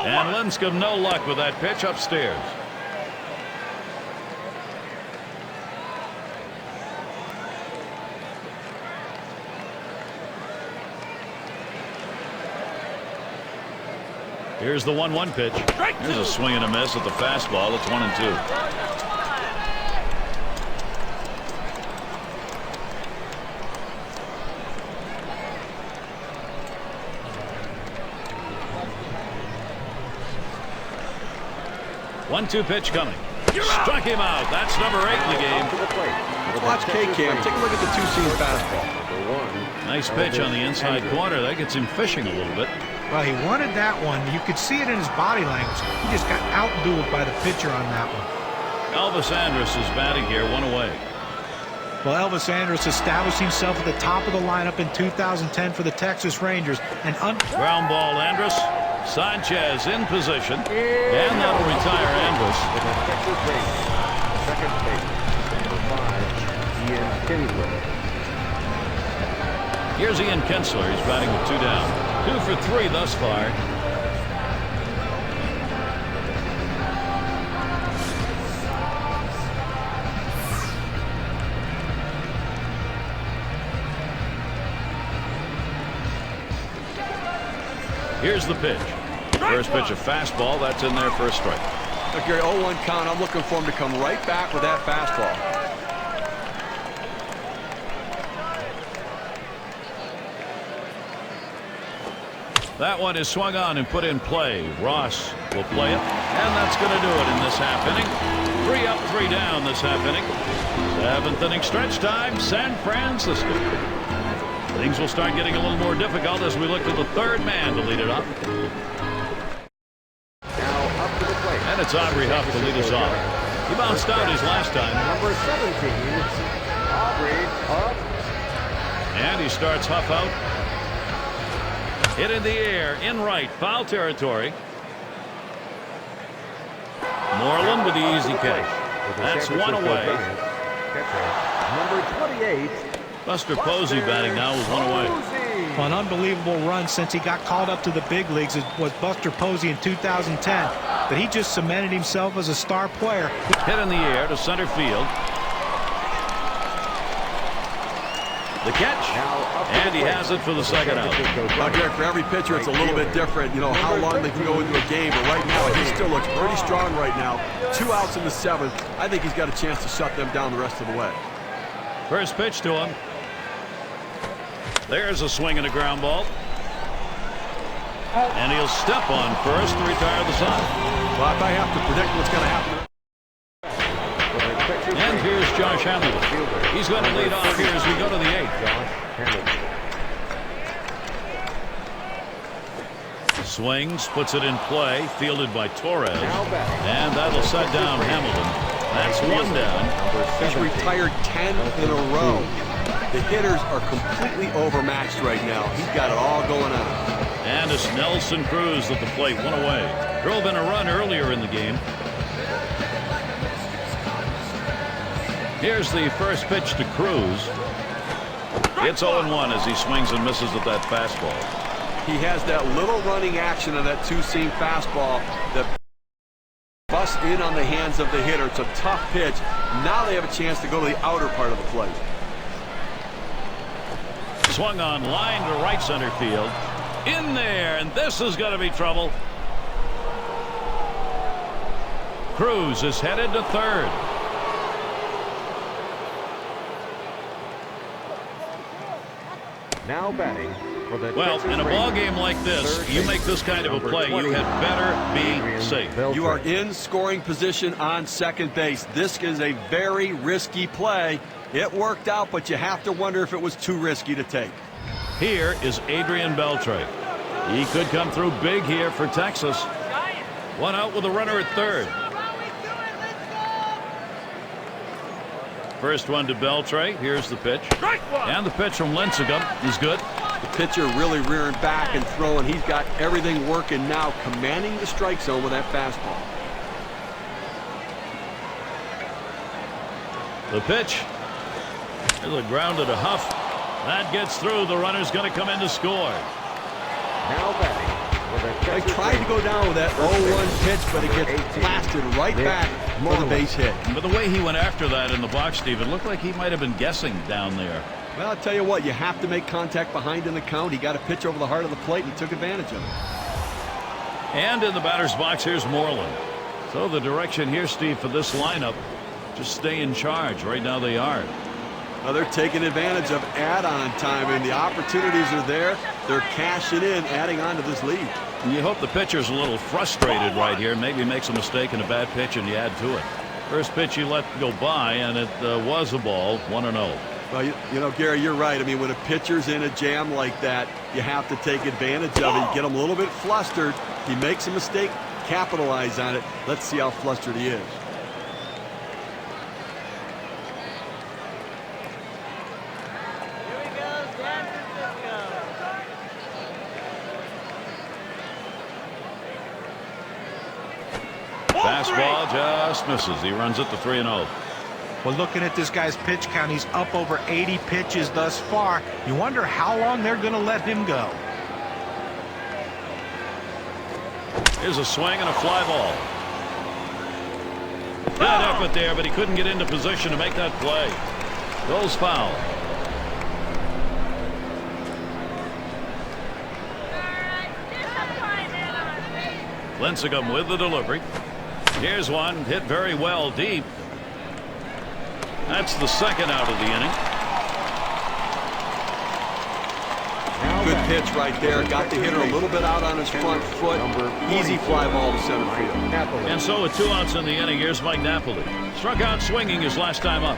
And Lincecum no luck with that pitch upstairs. Here's the 1-1 pitch. Here's a swing and a miss at the fastball. It's 1-2. One-two pitch coming. Struck him out. That's number 8 in the game. Let's watch K-Cam. Take a look at the two-seam fastball. Nice pitch on the inside corner. That gets him fishing a little bit. Well, he wanted that one. You could see it in his body language. He just got outdueled by the pitcher on that one. Elvis Andrus is batting here, 1 away. Well, Elvis Andrus established himself at the top of the lineup in 2010 for the Texas Rangers. And ground ball, Andrus. Sanchez in position, and that'll retire Andrus. Texas Rangers, second base, number 5, Ian Kinsler. Here's Ian Kinsler. He's batting with 2 down. 2 for 3 thus far. Here's the pitch. First pitch a fastball. That's in there for a strike. Look, Gary, 0-1 count. I'm looking for him to come right back with that fastball. That one is swung on and put in play. Ross will play it, and that's going to do it in this half inning. 3 up, 3 down this half inning. 7th inning stretch time, San Francisco. Things will start getting a little more difficult as we look to the third man to lead it up. Now up to the plate. And it's Aubrey Huff to lead us off. He bounced out his last time. Number 17, Aubrey Huff. And he starts Huff out. Hit in the air, in right, foul territory. Moreland with the easy catch. That's 1 away. Catcher, number 28. Buster Posey batting now with 1 away. Well, an unbelievable run since he got called up to the big leagues was Buster Posey in 2010. But he just cemented himself as a star player. Hit in the air to center field. The catch, and he has it for the second out. Well, Gary, for every pitcher, it's a little bit different. You know, how long they can go into a game. But right now, he still looks pretty strong right now. 2 outs in the 7th. I think he's got a chance to shut them down the rest of the way. First pitch to him. There's a swing and a ground ball. And he'll step on first to retire the side. Well, if I have to predict what's going to happen. And here's Josh Hamilton. He's going to lead off here as we go to the 8th. Swings, puts it in play, fielded by Torres. And that'll set down Hamilton. That's 1 down. He's retired 10 in a row. The hitters are completely overmatched right now. He's got it all going on. And it's Nelson Cruz at the plate, 1 away. Drove in a run earlier in the game. Here's the first pitch to Cruz. It's 0-1 as he swings and misses at that fastball. He has that little running action on that two-seam fastball that busts in on the hands of the hitter. It's a tough pitch. Now they have a chance to go to the outer part of the plate. Swung on, line to right center field. In there, and this is going to be trouble. Cruz is headed to third. Now batting for the Well, Texas in a ball game like this, Third you make base, this kind of a number play, 20, you had better be Adrian safe. Beltre. You are in scoring position on second base. This is a very risky play. It worked out, but you have to wonder if it was too risky to take. Here is Adrian Beltre. He could come through big here for Texas. 1 out with a runner at third. First one to Beltre. Here's the pitch. And the pitch from Lincecum is good. The pitcher really rearing back and throwing. He's got everything working now, commanding the strike zone with that fastball. The pitch. There's a ground to Huff. That gets through. The runner's going to come in to score. Now batting. They tried to go down with that 0-1 pitch, but it gets blasted right back for the base hit. But the way he went after that in the box, Steve, it looked like he might have been guessing down there. Well, I'll tell you what, you have to make contact behind in the count. He got a pitch over the heart of the plate, and he took advantage of it. And in the batter's box, here's Moreland. So the direction here, Steve, for this lineup, just stay in charge. Right now they are. Now they're taking advantage of add-on time, and the opportunities are there. They're cashing in, adding on to this lead. And you hope the pitcher's a little frustrated right here. Maybe makes a mistake in a bad pitch, and you add to it. First pitch he let go by, and it was a ball, 1-0. Well, you know, Gary, you're right. I mean, when a pitcher's in a jam like that, you have to take advantage of it. You get him a little bit flustered. He makes a mistake, capitalize on it. Let's see how flustered he is. Fastball just misses. He runs it to 3-0. Well, looking at this guy's pitch count, he's up over 80 pitches thus far. You wonder how long they're going to let him go. Here's a swing and a fly ball. Good effort there, but he couldn't get into position to make that play. Goes foul. Lincecum with the delivery. Here's one hit very well deep. That's the second out of the inning. Good pitch right there. Got the hitter a little bit out on his front foot. Easy fly ball to center field. And so with 2 outs in the inning, here's Mike Napoli. Struck out swinging his last time up.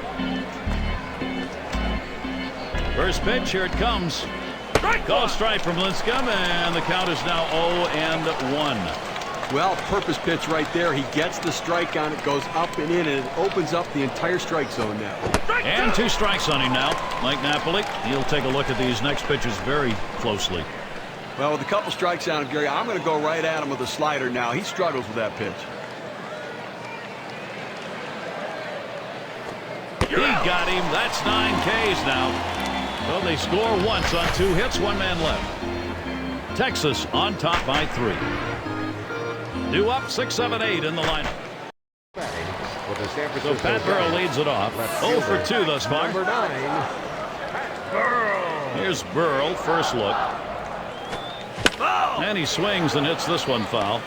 First pitch, here it comes. Called strike from Lincecum, and the count is now 0-1. Well, purpose pitch right there. He gets the strike on it, goes up and in, and it opens up the entire strike zone now. And 2 strikes on him now. Mike Napoli, he'll take a look at these next pitches very closely. Well, with a couple strikes on him, Gary, I'm going to go right at him with a slider now. He struggles with that pitch. He got him. That's 9 Ks now. Well, they score once on 2 hits, 1 man left. Texas on top by 3. Due up 6-7-8 in the lineup. So Pat Burrell leads it off. 0 for 2 thus far. Number 9. Here's Burrell, first look. And he swings and hits this one foul.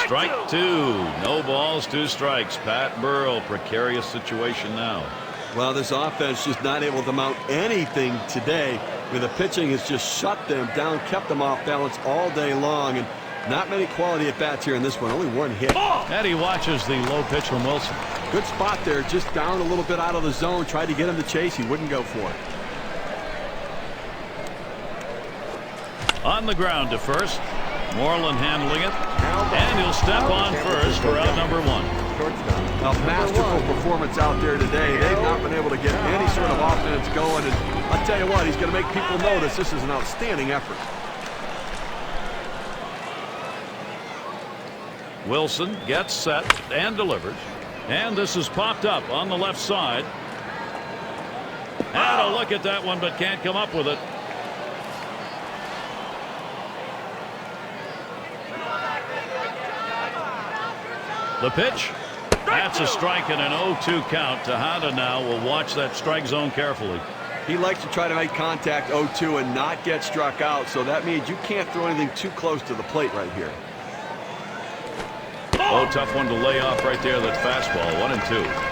Strike 2. No balls, 2 strikes. Pat Burrell, precarious situation now. Well, this offense just not able to mount anything today. I mean, the pitching has just shut them down, kept them off balance all day long, and not many quality at bats here in this one. Only 1 hit. And he watches the low pitch from Wilson. Good spot there, just down a little bit out of the zone. Tried to get him to chase. He wouldn't go for it. On the ground to first. Moreland handling it. And he'll step on first for out number 1. A masterful performance out there today. They've not been able to get any sort of offense going, and I'll tell you what, he's going to make people notice this is an outstanding effort. Wilson gets set and delivers. And this is popped up on the left side. And a look at that one, but can't come up with it. The pitch. That's a strike and an 0-2 count. Tejada now will watch that strike zone carefully. He likes to try to make contact 0-2 and not get struck out, so that means you can't throw anything too close to the plate right here. Oh, tough one to lay off right there. That fastball, 1-2.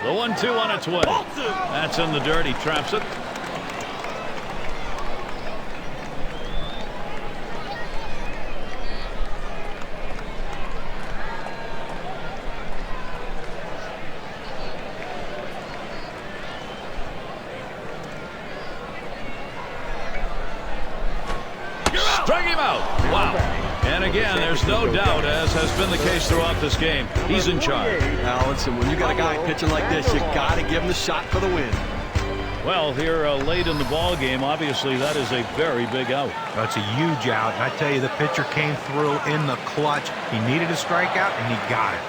The 1-2 on its way. That's in the dirt. He traps it. him out. Wow. And again, there's no doubt, as has been the case throughout this game, he's in charge. Now, listen, when you got a guy pitching like this, you got to give him the shot for the win. Well, here late in the ball game, obviously that is a very big out. That's a huge out. And I tell you, the pitcher came through in the clutch. He needed a strikeout, and he got it.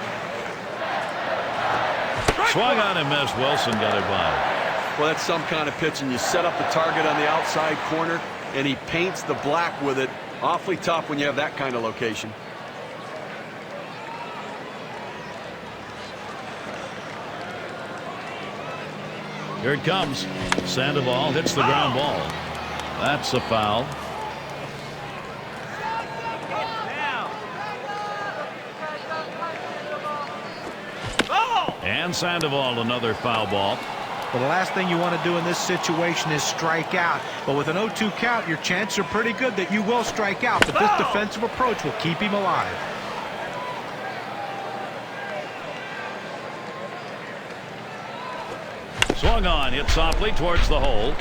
Swung on and missed. Wilson got it by. Well, that's some kind of pitching. You set up the target on the outside corner, and he paints the black with it. Awfully tough when you have that kind of location. Here it comes. Sandoval hits the ground ball. That's a foul. And Sandoval, another foul ball. Well, the last thing you want to do in this situation is strike out. But with an 0-2 count, your chances are pretty good that you will strike out. But this defensive approach will keep him alive. Swung on, hit softly towards the hole.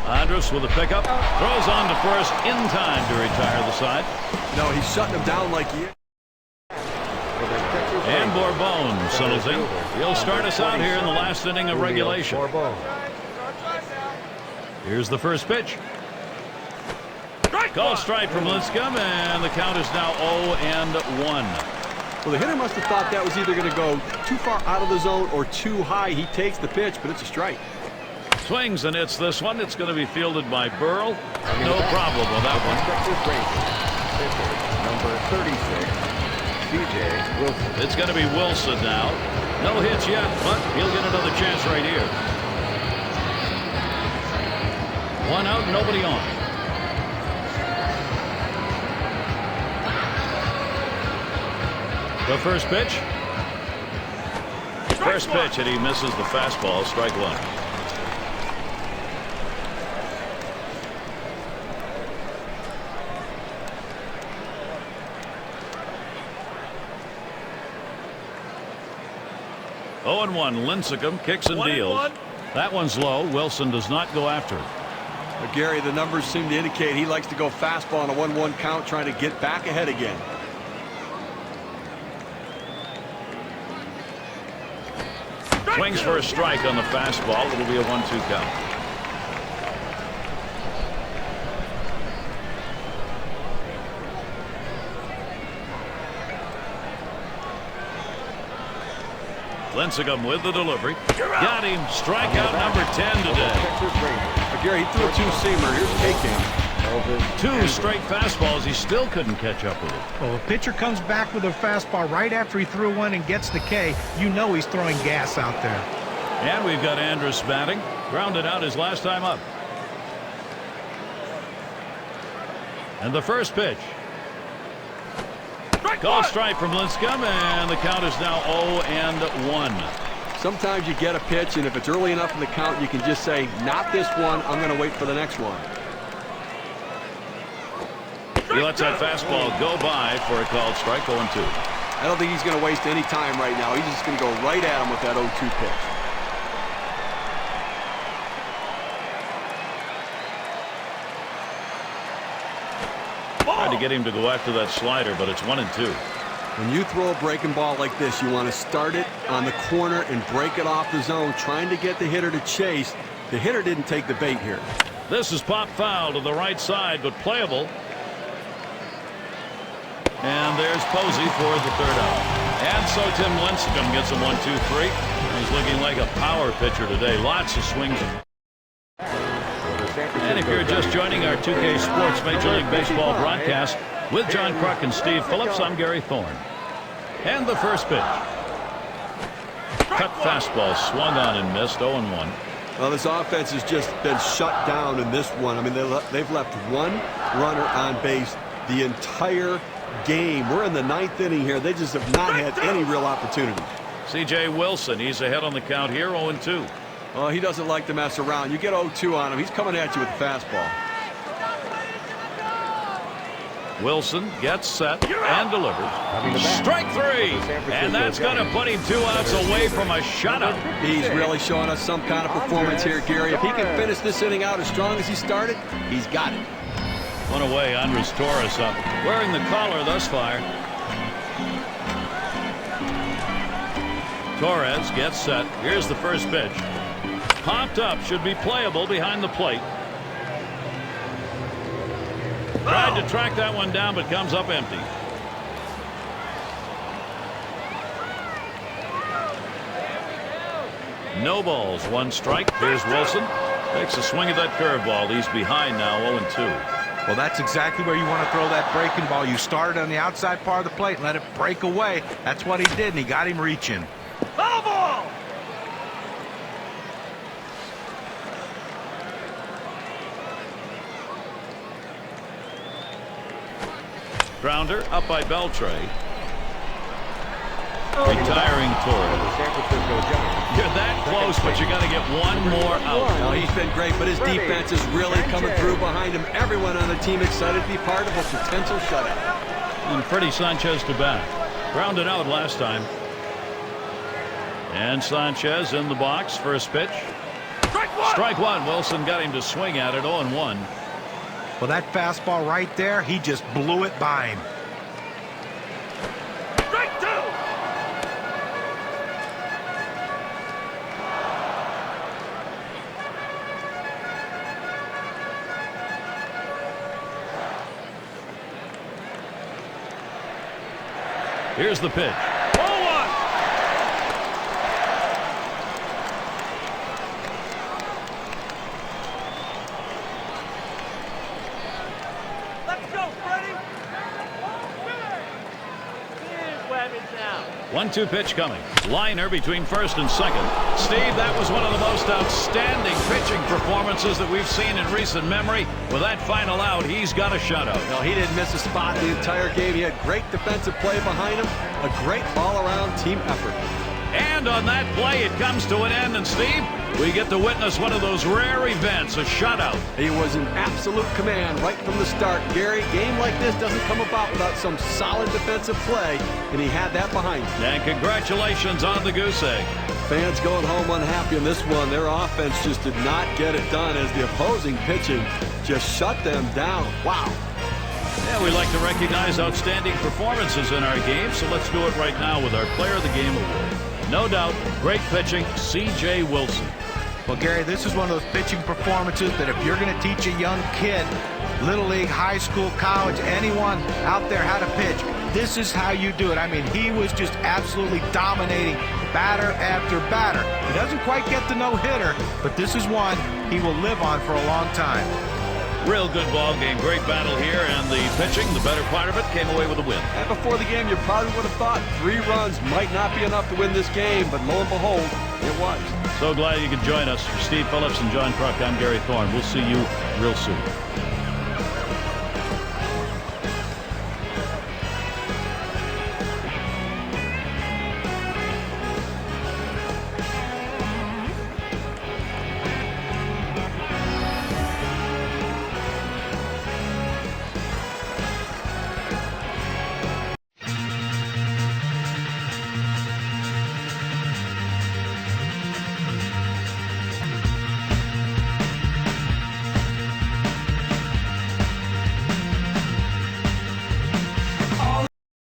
Andrus with a pickup. Throws on to first in time to retire the side. No, he's shutting him down like he is. And Bourbon settles in. He'll start us out here in the last inning of regulation. Here's the first pitch. Call strike from Lincecum, and the count is now 0-1. Well, the hitter must have thought that was either going to go too far out of the zone or too high. He takes the pitch, but it's a strike. Swings and hits this one. It's going to be fielded by Burrell. No problem with that one. Number 36. Wilson. It's going to be Wilson now. No hits yet, but he'll get another chance right here. One out, nobody on. The first pitch. First pitch, and he misses the fastball. Strike one. Oh, and 1. Lincecum kicks and deals. That one's low. Wilson does not go after it. But Gary, the numbers seem to indicate he likes to go fastball on a 1-1 count, trying to get back ahead again. Swings for a strike on the fastball. It'll be a 1-2 count. Lincecum with the delivery. Got him. Strikeout number 10 today. But Gary, he threw a two-seamer. Here's K-Cam. Two straight fastballs. He still couldn't catch up with it. Well, if a pitcher comes back with a fastball right after he threw one and gets the K, you know he's throwing gas out there. And we've got Andrus batting. Grounded out his last time up. And the first pitch. Call strike from Lincecum, and the count is now 0-1. Sometimes you get a pitch, and if it's early enough in the count, you can just say, not this one, I'm going to wait for the next one. He lets that fastball go by for a called strike, 0-2. I don't think he's going to waste any time right now. He's just going to go right at him with that 0-2 pitch. Tried to get him to go after that slider, but it's 1-2. When you throw a breaking ball like this, you want to start it on the corner and break it off the zone, trying to get the hitter to chase. The hitter didn't take the bait here. This is pop foul to the right side, but playable. And there's Posey for the third out. And so Tim Lincecum gets a 1-2-3. He's looking like a power pitcher today. Lots of swings. And if you're just joining our 2K Sports Major League Baseball broadcast with John Kruk and Steve Phillips, I'm Gary Thorne. And the first pitch. Cut fastball, swung on and missed, 0-1. Well, this offense has just been shut down in this one. I mean, they've left one runner on base the entire game. We're in the 9th inning here. They just have not had any real opportunity. C.J. Wilson, he's ahead on the count here, 0-2. Well, he doesn't like to mess around. You get 0-2 on him, he's coming at you with the fastball. Wilson gets set and delivers. Strike 3, and that's going to put him 2 outs away from a shutout. He's really showing us some kind of performance here, Gary. If he can finish this inning out as strong as he started, he's got it. One away, Andres Torres up, wearing the collar thus far. Torres gets set. Here's the first pitch. Popped up, should be playable behind the plate. Tried to track that one down, but comes up empty. No balls, one strike. Here's Wilson. Takes a swing at that curveball. He's behind now, 0-2. Well, that's exactly where you want to throw that breaking ball. You started on the outside part of the plate and let it break away. That's what he did, and he got him reaching. Foul ball! Grounder up by Beltray. Retiring Torres. The San Francisco Giants. You're that close, but you got to get one more out. Well, he's been great, but his defense is really coming through behind him. Everyone on the team excited to be part of a potential shutout. And Freddie Sanchez to bat. Grounded out last time. And Sanchez in the box. First pitch. Strike one. Wilson got him to swing at it. 0-1. Well, that fastball right there, he just blew it by him. Strike two! Here's the pitch. 0-1! Let's go, Freddie! Here's Whammies now. 1-2 pitch coming. Liner between first and second. Steve, that was one of the most outstanding pitching performances that we've seen in recent memory. With that final out, he's got a shutout. No, he didn't miss a spot the entire game. He had great defensive play behind him. A great all-around team effort. And on that play, it comes to an end. And Steve, we get to witness one of those rare events, a shutout. He was in absolute command right from the start. Gary, a game like this doesn't come about without some solid defensive play, and he had that behind him. And congratulations on the goose egg. Fans going home unhappy in this one. Their offense just did not get it done as the opposing pitching just shut them down. Wow. Yeah, we like to recognize outstanding performances in our game, so let's do it right now with our Player of the Game award. No doubt, great pitching, C.J. Wilson. Well, Gary, this is one of those pitching performances that if you're going to teach a young kid, little league, high school, college, anyone out there how to pitch, this is how you do it. I mean, he was just absolutely dominating batter after batter. He doesn't quite get the no-hitter, but this is one he will live on for a long time. Real good ball game. Great battle here, and the pitching, the better part of it, came away with a win. And before the game, you probably would have thought 3 runs might not be enough to win this game, but lo and behold, it was. So glad you could join us. For Steve Phillips and John Kruk, I'm Gary Thorne. We'll see you real soon.